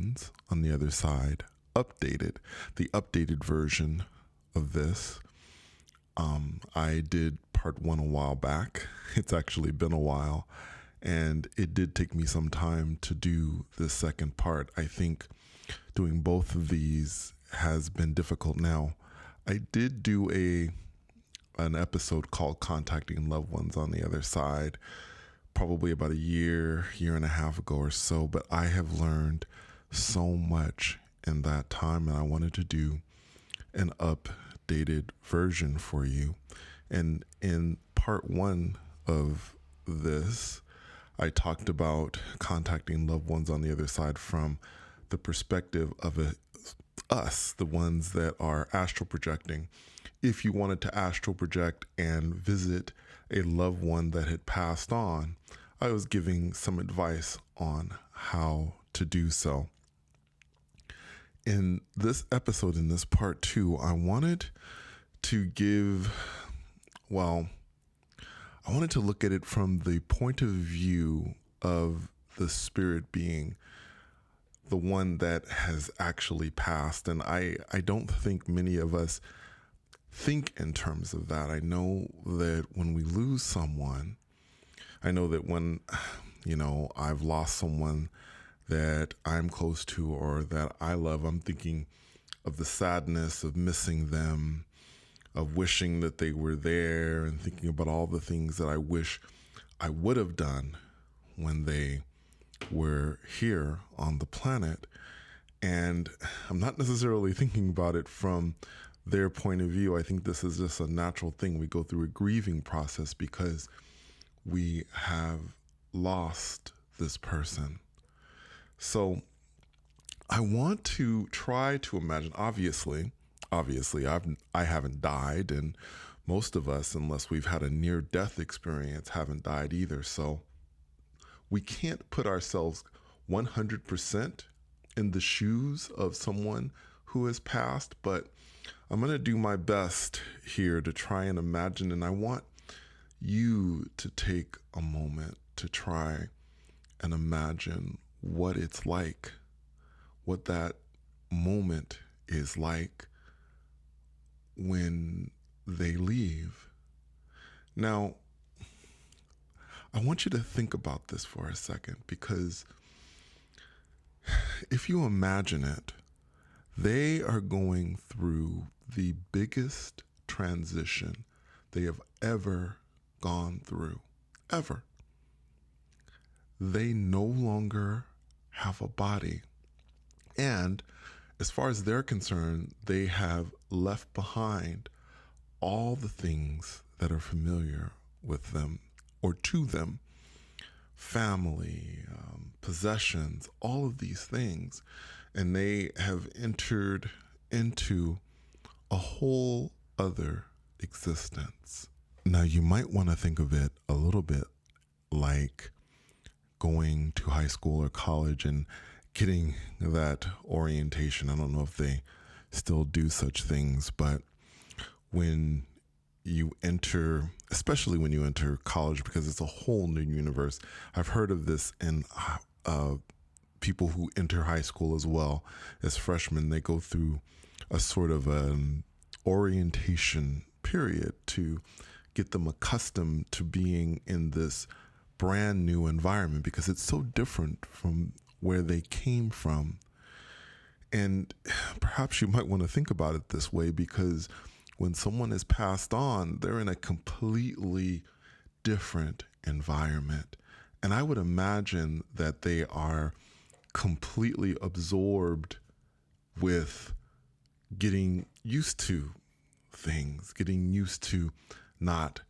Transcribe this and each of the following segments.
ones on the other side updated, the updated version of this. I did part 1 a while back. It's actually been a while, and it did take me some time to do the second part. I think doing both of these has been difficult. Now, I did do an episode called Contacting Loved Ones on the Other Side, probably about a year and a half ago or so, but I have learned so much in that time, and I wanted to do an updated version for you. And in part 1 of this, I talked about contacting loved ones on the other side from the perspective of us, the ones that are astral projecting. If you wanted to astral project and visit a loved one that had passed on, I was giving some advice on how to do so. In this episode, in this part 2, I wanted to look at it from the point of view of the spirit being, the one that has actually passed. And I don't think many of us think in terms of that. I know that when we lose someone, I know that when, I've lost someone that I'm close to or that I love, I'm thinking of the sadness of missing them, of wishing that they were there, and thinking about all the things that I wish I would have done when they were here on the planet. And I'm not necessarily thinking about it from their point of view. I think this is just a natural thing. We go through a grieving process because we have lost this person. So I want to try to imagine, obviously, I haven't died, and most of us, unless we've had a near-death experience, haven't died either. So we can't put ourselves 100% in the shoes of someone who has passed, but I'm going to do my best here to try and imagine, and I want you to take a moment to try and imagine what it's like, what that moment is like when they leave. Now, I want you to think about this for a second, because if you imagine it, they are going through the biggest transition they have ever gone through, ever. They no longer have a body. And as far as they're concerned, they have left behind all the things that are familiar with them or to them, family, possessions, all of these things. And they have entered into a whole other existence. Now, you might want to think of it a little bit like going to high school or college and getting that orientation. I don't know if they still do such things, but when you enter, especially when you enter college, because it's a whole new universe. I've heard of this in people who enter high school as well as freshmen. They go through a sort of an orientation period to get them accustomed to being in this brand new environment, because it's so different from where they came from. And perhaps you might want to think about it this way, because when someone has passed on, they're in a completely different environment. And I would imagine that they are completely absorbed with getting used to things, getting used to not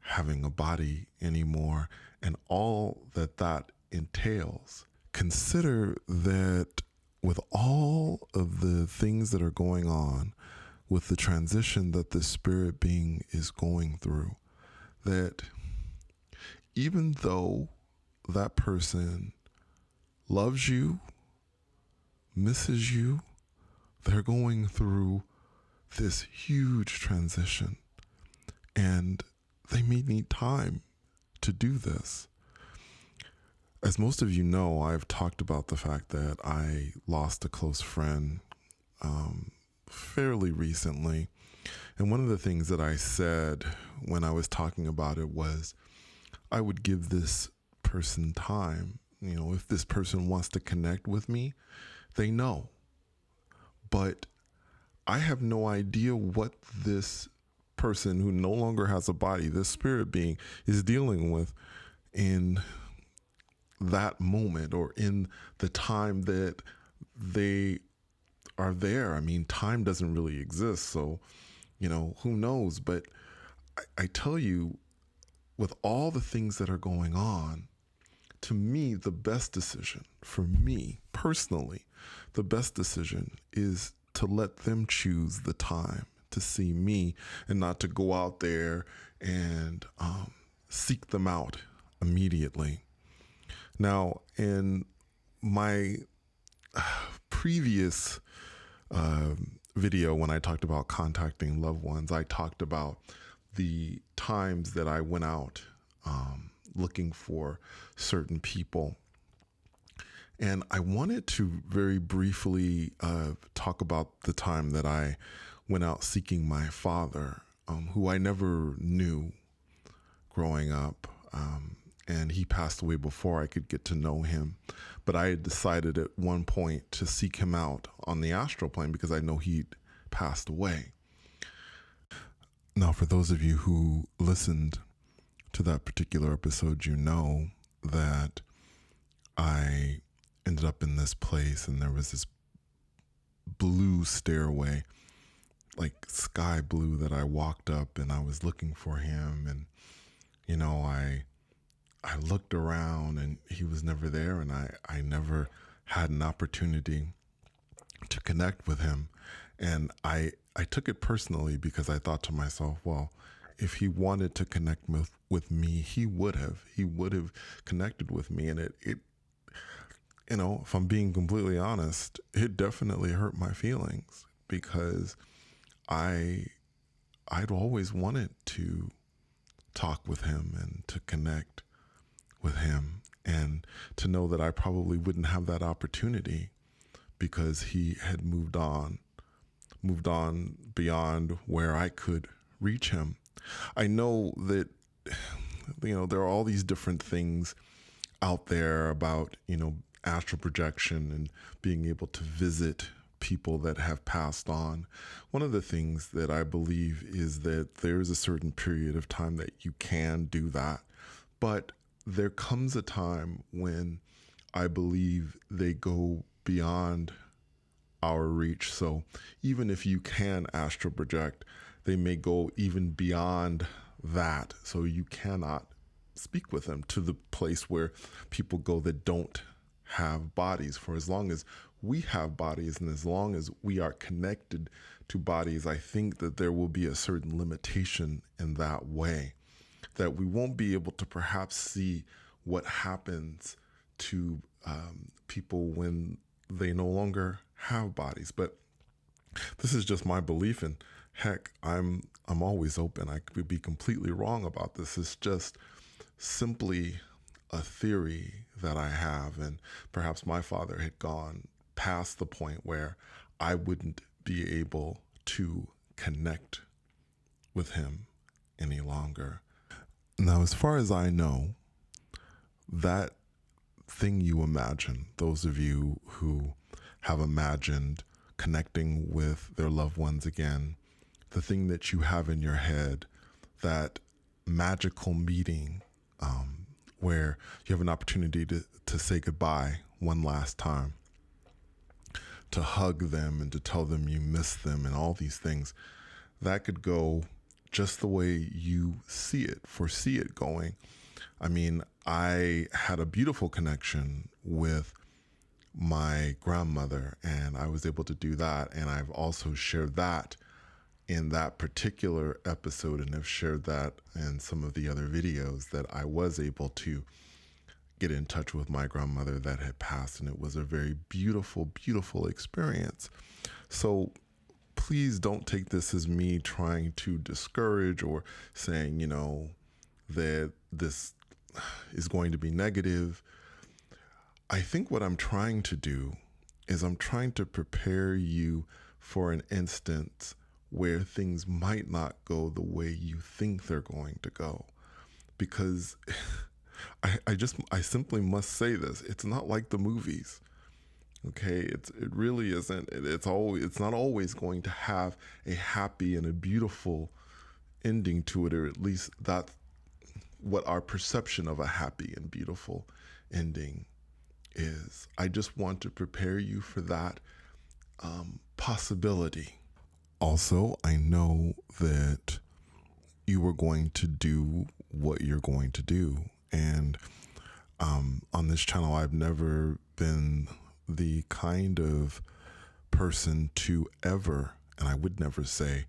having a body anymore, and all that that entails. Consider that with all of the things that are going on, with the transition that the spirit being is going through, that even though that person loves you, misses you, they're going through this huge transition, and they may need time to do this. As most of you know, I've talked about the fact that I lost a close friend fairly recently. And one of the things that I said when I was talking about it was I would give this person time. If this person wants to connect with me, they know. But I have no idea what this person who no longer has a body, this spirit being, is dealing with in that moment or in the time that they are there. I mean, time doesn't really exist. So, who knows? But I tell you, with all the things that are going on, to me, the best decision for me personally, the best decision is to let them choose the time to see me and not to go out there and seek them out immediately. Now, in my previous video, when I talked about contacting loved ones, I talked about the times that I went out looking for certain people. And I wanted to very briefly talk about the time that I went out seeking my father, who I never knew growing up. And he passed away before I could get to know him. But I had decided at one point to seek him out on the astral plane because I know he'd passed away. Now, for those of you who listened to that particular episode, you know that I ended up in this place and there was this blue stairway, like sky blue, that I walked up, and I was looking for him. And, I looked around and he was never there, and I never had an opportunity to connect with him. And I took it personally because I thought to myself, well, if he wanted to connect with me, he would have connected with me. And it if I'm being completely honest, it definitely hurt my feelings because I'd always wanted to talk with him and to connect with him, and to know that I probably wouldn't have that opportunity because he had moved on beyond where I could reach him. I know that, there are all these different things out there about, astral projection and being able to visit people that have passed on. One of the things that I believe is that there's a certain period of time that you can do that, but there comes a time when I believe they go beyond our reach. So even if you can astral project, they may go even beyond that. So you cannot speak with them to the place where people go that don't have bodies. For as long as we have bodies and as long as we are connected to bodies, I think that there will be a certain limitation in that way, that we won't be able to perhaps see what happens to people when they no longer have bodies. But this is just my belief, and heck, I'm always open. I could be completely wrong about this. It's just simply a theory that I have, and perhaps my father had gone past the point where I wouldn't be able to connect with him any longer. Now, as far as I know, that thing you imagine, those of you who have imagined connecting with their loved ones again, the thing that you have in your head, that magical meeting where you have an opportunity to say goodbye one last time, to hug them and to tell them you miss them and all these things, that could go just the way you foresee it going. I mean, I had a beautiful connection with my grandmother, and I was able to do that. And I've also shared that in that particular episode, and have shared that in some of the other videos, that I was able to get in touch with my grandmother that had passed. And it was a very beautiful, beautiful experience. So please don't take this as me trying to discourage or saying, that this is going to be negative. I think what I'm trying to do is I'm trying to prepare you for an instance where things might not go the way you think they're going to go. Because I simply must say this. It's not like the movies. Okay, it really isn't. It's not always going to have a happy and a beautiful ending to it, or at least that's what our perception of a happy and beautiful ending is. I just want to prepare you for that possibility. Also, I know that you are going to do what you're going to do. And on this channel, I've never been the kind of person to ever, and I would never say,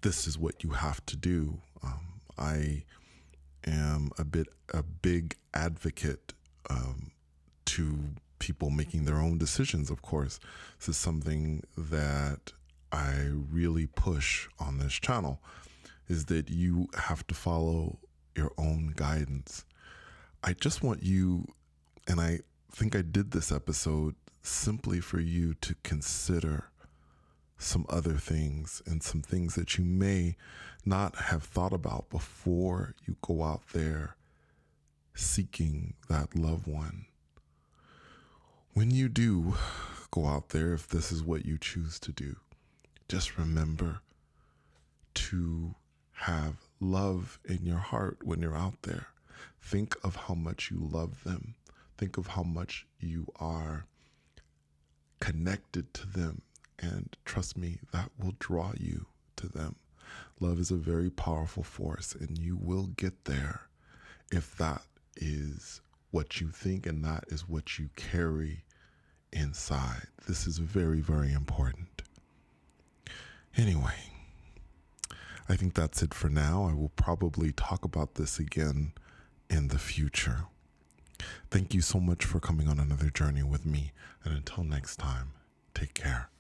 this is what you have to do. I am a big advocate to people making their own decisions, of course. This is something that I really push on this channel, is that you have to follow your own guidance. I just want you, and I think I did this episode simply for you to consider some other things and some things that you may not have thought about before you go out there seeking that loved one. When you do go out there, if this is what you choose to do, just remember to have love in your heart when you're out there. Think of how much you love them. Think of how much you are connected to them. And trust me, that will draw you to them. Love is a very powerful force, and you will get there if that is what you think and that is what you carry inside. This is very, very important. Anyway, I think that's it for now. I will probably talk about this again in the future. Thank you so much for coming on another journey with me. And until next time, take care.